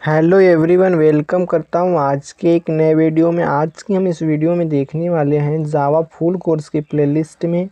Hello everyone, welcome करता हूँ आज के एक नए वीडियो में। आज की हम इस वीडियो में देखने वाले हैं जावा फुल कोर्स की प्लेलिस्ट में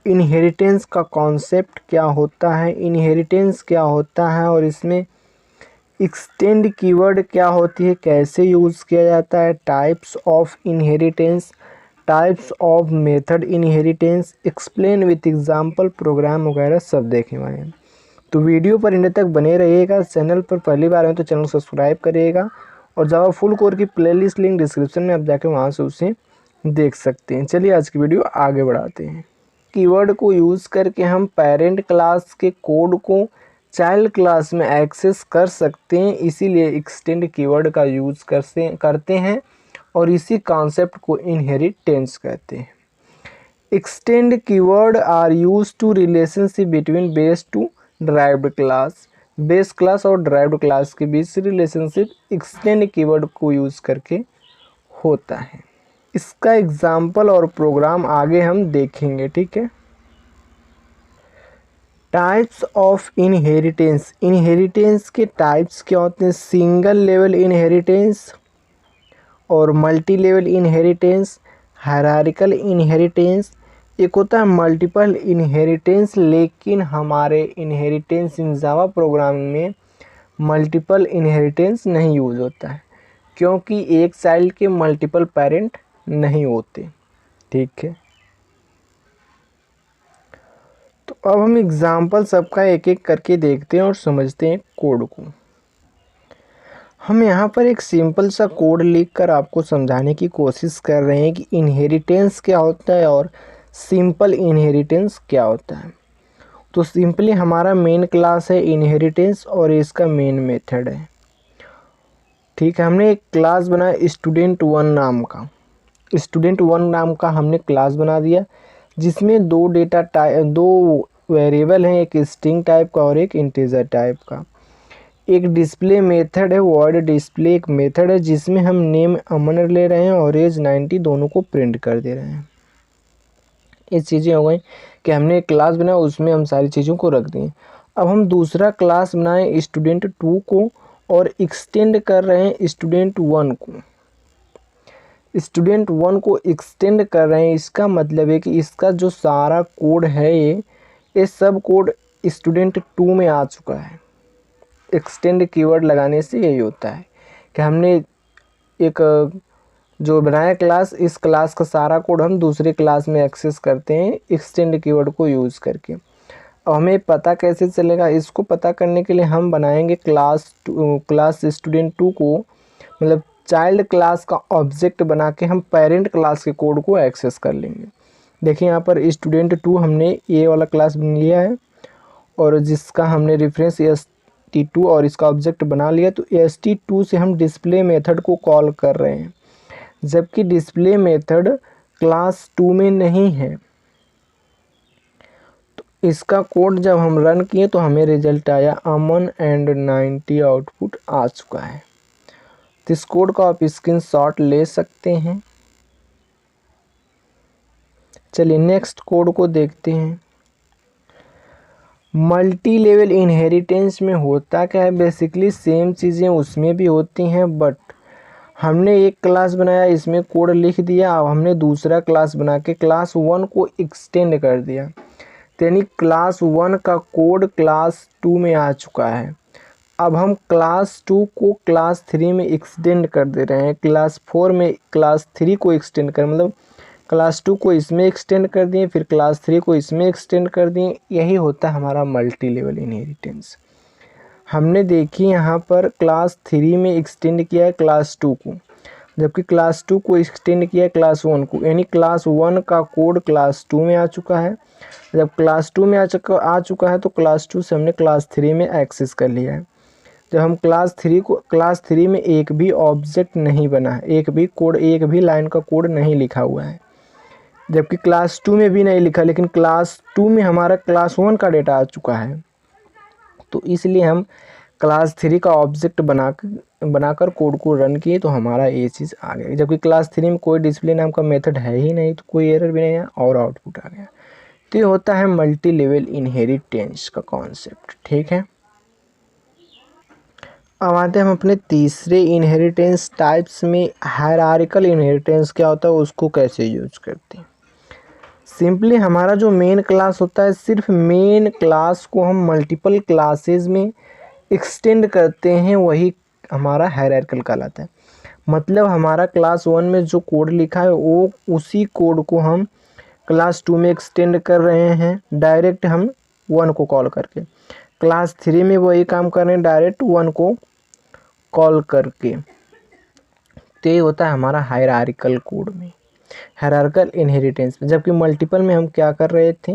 इनहेरिटेंस का कॉन्सेप्ट क्या होता है, इनहेरिटेंस क्या होता है और इसमें एक्सटेंड कीवर्ड क्या होती है, कैसे यूज़ किया जाता है, types of inheritance, types of method inheritance, explain with example, program वगैरह सब देखने वाले हैं। तो वीडियो पर अंत तक बने रहिएगा। चैनल पर पहली बार आए तो चैनल सब्सक्राइब करिएगा और जावा फुल कोर की प्लेलिस्ट लिंक डिस्क्रिप्शन में आप जाके वहाँ से उसे देख सकते हैं। चलिए आज की वीडियो आगे बढ़ाते हैं। कीवर्ड को यूज़ करके हम पेरेंट क्लास के कोड को चाइल्ड क्लास में एक्सेस कर सकते हैं, इसीलिए एक्सटेंड कीवर्ड का यूज़ करते हैं और इसी कॉन्सेप्ट को इनहेरिटेंस कहते हैं। Extend keyword are use to relationship between base to derived class. Base class और ड्राइव्ड क्लास के बीच रिलेशनशिप एक्सटेंड कीवर्ड को यूज़ करके होता है। इसका एग्जाम्पल और प्रोग्राम आगे हम देखेंगे, ठीक है। टाइप्स ऑफ इनहेरिटेंस, इनहेरिटेंस के टाइप्स क्या होते हैं? सिंगल लेवल इनहेरिटेंस और multi level inheritance, hierarchical inheritance, एक होता है मल्टीपल इनहेरिटेंस। लेकिन हमारे इनहेरिटेंस इन जावा प्रोग्रामिंग में मल्टीपल इनहेरिटेंस नहीं यूज़ होता है, क्योंकि एक चाइल्ड के मल्टीपल पेरेंट नहीं होते, ठीक है। तो अब हम एग्जाम्पल सबका एक एक करके देखते हैं और समझते हैं कोड को। हम यहाँ पर एक सिंपल सा कोड लिखकर आपको समझाने की कोशिश कर रहे हैं कि इनहेरिटेंस क्या होता है और सिंपल इनहेरिटेंस क्या होता है। तो सिंपली हमारा मेन क्लास है इनहेरिटेंस और इसका मेन मेथड है, ठीक है। हमने एक क्लास बनाया स्टूडेंट वन नाम का, स्टूडेंट वन नाम का हमने क्लास बना दिया, जिसमें दो वेरिएबल हैं, एक स्ट्रिंग टाइप का और एक इंटीजर टाइप का। एक डिस्प्ले मेथड है, वर्ड डिस्प्ले एक मेथड है, जिसमें हम नेम अमन ले रहे हैं और एज 90 दोनों को प्रिंट कर दे रहे हैं। ये चीज़ें हो गई कि हमने एक क्लास बनाया, उसमें हम सारी चीज़ों को रख दिए। अब हम दूसरा क्लास बनाए स्टूडेंट टू को और एक्सटेंड कर रहे हैं स्टूडेंट वन को। स्टूडेंट वन को एक्सटेंड कर रहे हैं, इसका मतलब है कि इसका जो सारा कोड है ये सब कोड स्टूडेंट टू में आ चुका है। एक्सटेंड कीवर्ड लगाने से यही होता है कि हमने एक जो बनाया क्लास, इस क्लास का सारा कोड हम दूसरे क्लास में एक्सेस करते हैं एक्सटेंड कीवर्ड को यूज़ करके। अब हमें पता कैसे चलेगा? इसको पता करने के लिए हम बनाएंगे क्लास स्टूडेंट टू को, मतलब चाइल्ड क्लास का ऑब्जेक्ट बना के हम पेरेंट क्लास के कोड को एक्सेस कर लेंगे। देखिए यहाँ पर स्टूडेंट टू हमने ये वाला क्लास बन लिया है और जिसका हमने रेफरेंस st2 और इसका ऑब्जेक्ट बना लिया। तो st2 से हम डिस्प्ले मेथड को कॉल कर रहे हैं, जबकि डिस्प्ले मेथड क्लास 2 में नहीं है। तो इसका कोड जब हम रन किए तो हमें रिजल्ट आया अमन एंड 90 आउटपुट आ चुका है। तो इस कोड का आप स्क्रीनशॉट ले सकते हैं। चलिए नेक्स्ट कोड को देखते हैं। मल्टी लेवल इनहेरिटेंस में होता क्या है? बेसिकली सेम चीज़ें उसमें भी होती हैं, बट हमने एक क्लास बनाया, इसमें कोड लिख दिया। अब हमने दूसरा क्लास बना के क्लास वन को एक्सटेंड कर दिया, यानी क्लास वन का कोड क्लास टू में आ चुका है। अब हम क्लास टू को क्लास थ्री में एक्सटेंड कर दे रहे हैं, क्लास फोर में क्लास थ्री को एक्सटेंड कर, मतलब क्लास टू को इसमें एक्सटेंड कर दिए, फिर क्लास थ्री को इसमें एक्सटेंड कर दिए। यही होता है हमारा मल्टी लेवल इनहेरिटेंस। हमने देखी यहाँ पर क्लास थ्री में एक्सटेंड किया है क्लास टू को, जबकि क्लास टू को एक्सटेंड किया है क्लास वन को, यानी क्लास वन का कोड क्लास टू में आ चुका है। जब क्लास टू में आ चुका है तो क्लास टू से हमने क्लास थ्री में एक्सेस कर लिया है। जब हम क्लास थ्री में एक भी ऑब्जेक्ट नहीं बना है, एक भी लाइन का कोड नहीं लिखा हुआ है, जबकि क्लास टू में भी नहीं लिखा, लेकिन क्लास टू में हमारा क्लास वन का डेटा आ चुका है। तो इसलिए हम क्लास थ्री का ऑब्जेक्ट बनाकर कोड को रन किए तो हमारा ये चीज़ आ गया, जबकि क्लास थ्री में कोई डिस्प्ले नाम का मेथड है ही नहीं, तो कोई एरर भी नहीं है और आउटपुट आ गया। तो ये होता है मल्टी लेवल इनहेरिटेंस का कॉन्सेप्ट, ठीक है। अब आते हैं हम अपने तीसरे इनहेरिटेंस टाइप्स में। हायरार्किकल इनहेरिटेंस क्या होता है, उसको कैसे यूज करते हैं। सिंपली हमारा जो मेन क्लास होता है, सिर्फ मेन क्लास को हम मल्टीपल क्लासेस में एक्सटेंड करते हैं, वही हमारा हायरार्किकल कहलाता है। मतलब हमारा क्लास 1 में जो कोड लिखा है वो उसी कोड को हम क्लास 2 में एक्सटेंड कर रहे हैं, डायरेक्ट हम 1 को कॉल करके। क्लास 3 में वही काम कर रहे हैं, डायरेक्ट 1 को कॉल करके। तो ये होता है हमारा हायरार्किकल कोड में, हायरार्किकल इनहेरिटेंस में। जबकि मल्टीपल में हम क्या कर रहे थे,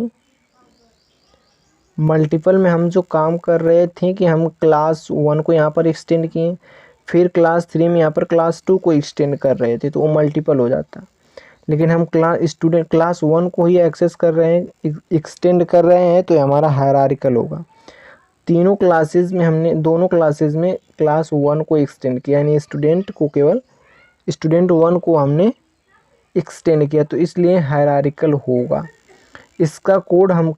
मल्टीपल में हम जो काम कर रहे थे कि हम क्लास 1 को यहाँ पर एक्सटेंड किए, फिर क्लास 3 में यहाँ पर क्लास 2 को एक्सटेंड कर रहे थे, तो वो मल्टीपल हो जाता। लेकिन हम क्लास 1 को ही एक्सेस कर रहे हैं, एक्सटेंड कर रहे हैं, तो हमारा हायरार्किकल होगा। तीनों क्लासेस में हमने, दोनों क्लासेस में क्लास 1 को एक्सटेंड किया, यानी स्टूडेंट को केवल स्टूडेंट 1 को हमने एक्सटेंड किया, तो इसलिए हायरार्किकल होगा। इसका कोड हम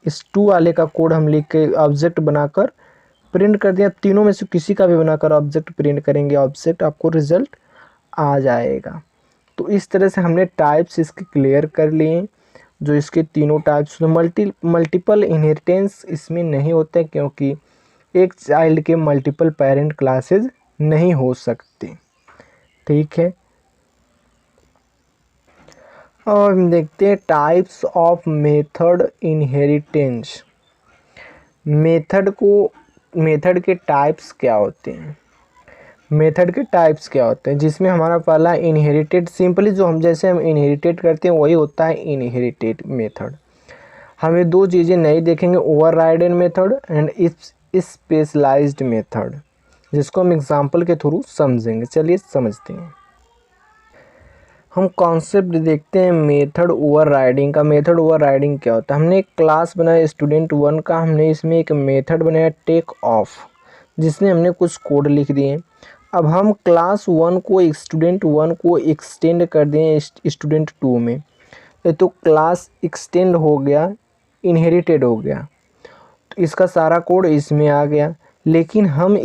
इस 2 वाले का कोड हम लिख के ऑब्जेक्ट बनाकर प्रिंट कर दिया। तीनों में से किसी का भी बनाकर ऑब्जेक्ट प्रिंट करेंगे, ऑब्जेक्ट आपको रिजल्ट आ जाएगा। तो इस तरह से हमने टाइप्स इसके क्लियर कर लिए, जो इसके तीनों टाइप्स। मल्टीपल इनहेरिटेंस इसमें नहीं होते, क्योंकि एक चाइल्ड के मल्टीपल पेरेंट क्लासेस नहीं हो सकते। ठीक है, और हम देखते हैं types of method inheritance. Method के टाइप्स क्या होते हैं, मेथड के टाइप्स क्या होते हैं, जिसमें हमारा पहला इनहेरिटेड, सिंपली जो हम जैसे हम इनहेरिटेड करते हैं वही होता है इनहेरिटेड मेथड। हमें 2 चीज़ें नहीं देखेंगे, ओवरराइडेड मेथड एंड स्पेशलाइज्ड मेथड, जिसको हम एग्जांपल के थ्रू समझेंगे। चलिए समझते हैं। हम कॉन्सेप्ट देखते हैं मेथड ओवरराइडिंग का। मेथड ओवरराइडिंग क्या होता है, हमने एक क्लास बनाया स्टूडेंट 1 का, हमने इसमें एक मेथड बनाया टेक ऑफ, जिसमें हमने कुछ कोड लिख दिए। अब हम क्लास 1 को स्टूडेंट 1 को एक्सटेंड कर दें स्टूडेंट 2 में, तो क्लास एक्सटेंड हो गया, इनहेरिटेड हो गया, तो इसका सारा कोड इसमें आ गया। लेकिन हम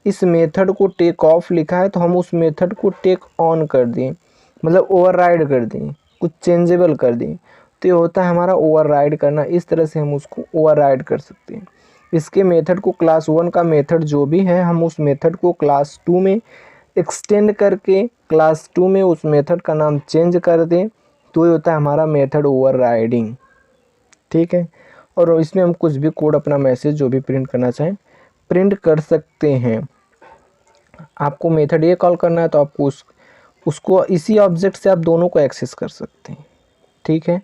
इस मेथड को टेक ऑफ लिखा है, तो हम उस मेथड को टेक ऑन कर दें, मतलब ओवरराइड कर दें, कुछ चेंजेबल कर दें, तो ये होता है हमारा ओवरराइड करना। इस तरह से हम उसको ओवरराइड कर सकते हैं। इसके मेथड को, क्लास 1 का मेथड जो भी है, हम उस मेथड को क्लास 2 में एक्सटेंड करके क्लास 2 में उस मेथड का नाम चेंज कर दें, तो ये होता है हमारा मेथड ओवरराइडिंग। ठीक है, और इसमें हम कुछ भी कोड, अपना मैसेज जो भी प्रिंट करना चाहें प्रिंट कर सकते हैं। आपको मेथड ये कॉल करना है, तो आपको उसको इसी ऑब्जेक्ट से आप दोनों को एक्सेस कर सकते हैं। ठीक है,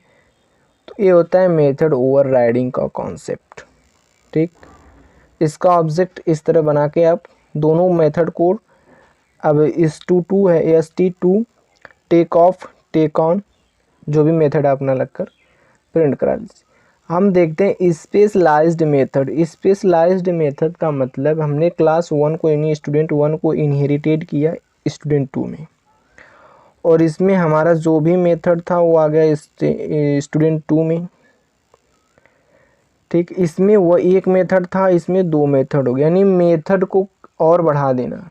तो ये होता है मेथड ओवरराइडिंग का कॉन्सेप्ट। ठीक, इसका ऑब्जेक्ट इस तरह बना के आप दोनों मेथड को, अब इस 2 है st2 take off take on, जो भी मेथड है अपना लगकर प्रिंट करा लीजिए। हम देखते हैं स्पेशलाइज्ड मेथड। स्पेशलाइज्ड मेथड का मतलब, हमने क्लास 1 को यानी स्टूडेंट 1 को इनहेरिटेड किया स्टूडेंट 2 में, और इसमें हमारा जो भी मेथड था वो आ गया स्टूडेंट 2 में। ठीक, इसमें वो एक मेथड था, इसमें 2 मेथड हो गया, यानी मेथड को और बढ़ा देना,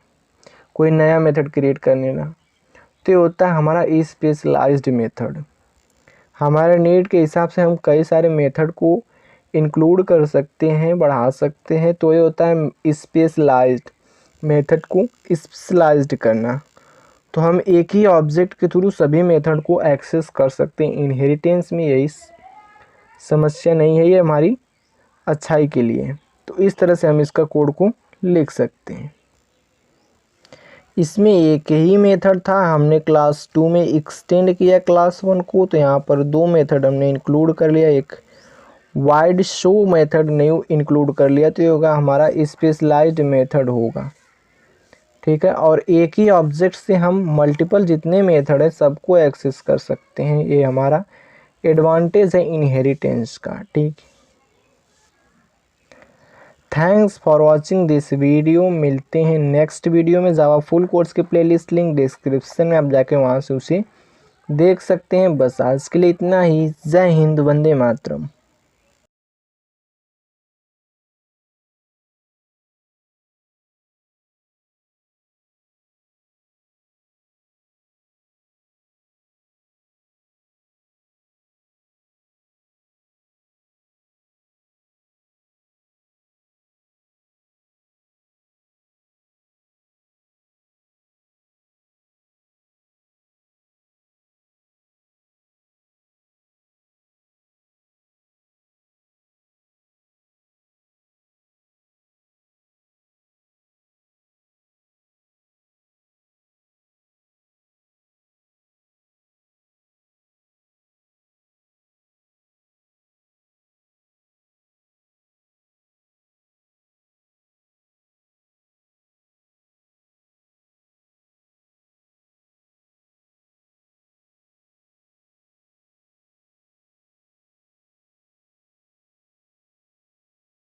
कोई नया मेथड क्रिएट कर लेना, तो ये होता है हमारा स्पेशलाइज्ड मेथड। हमारे नीड के हिसाब से हम कई सारे मेथड को इंक्लूड कर सकते हैं, बढ़ा सकते हैं, तो ये होता है स्पेशलाइज्ड, मेथड को स्पेशलाइज्ड करना। तो हम एक ही ऑब्जेक्ट के थ्रू सभी मेथड को एक्सेस कर सकते हैं। इनहेरिटेंस में यही समस्या नहीं है, ये हमारी अच्छाई के लिए। तो इस तरह से हम इसका कोड को लिख सकते हैं। इसमें एक ही मेथड था, हमने क्लास 2 में एक्सटेंड किया क्लास 1 को, तो यहाँ पर 2 मेथड हमने इंक्लूड कर लिया, एक wide show method new include कर लिया, तो ये होगा हमारा स्पेशलाइज्ड मेथड होगा। ठीक है, और एक ही ऑब्जेक्ट से हम मल्टीपल जितने मेथड है सबको एक्सेस कर सकते हैं, ये हमारा एडवांटेज है इनहेरिटेंस का। ठीक, thanks for watching this video. मिलते हैं नेक्स्ट वीडियो में। जावा फुल कोर्स के प्लेलिस्ट लिंक डिस्क्रिप्शन में, आप जाके वहाँ से उसे देख सकते हैं। बस आज के लिए इतना ही। जय हिंद, वंदे मातरम।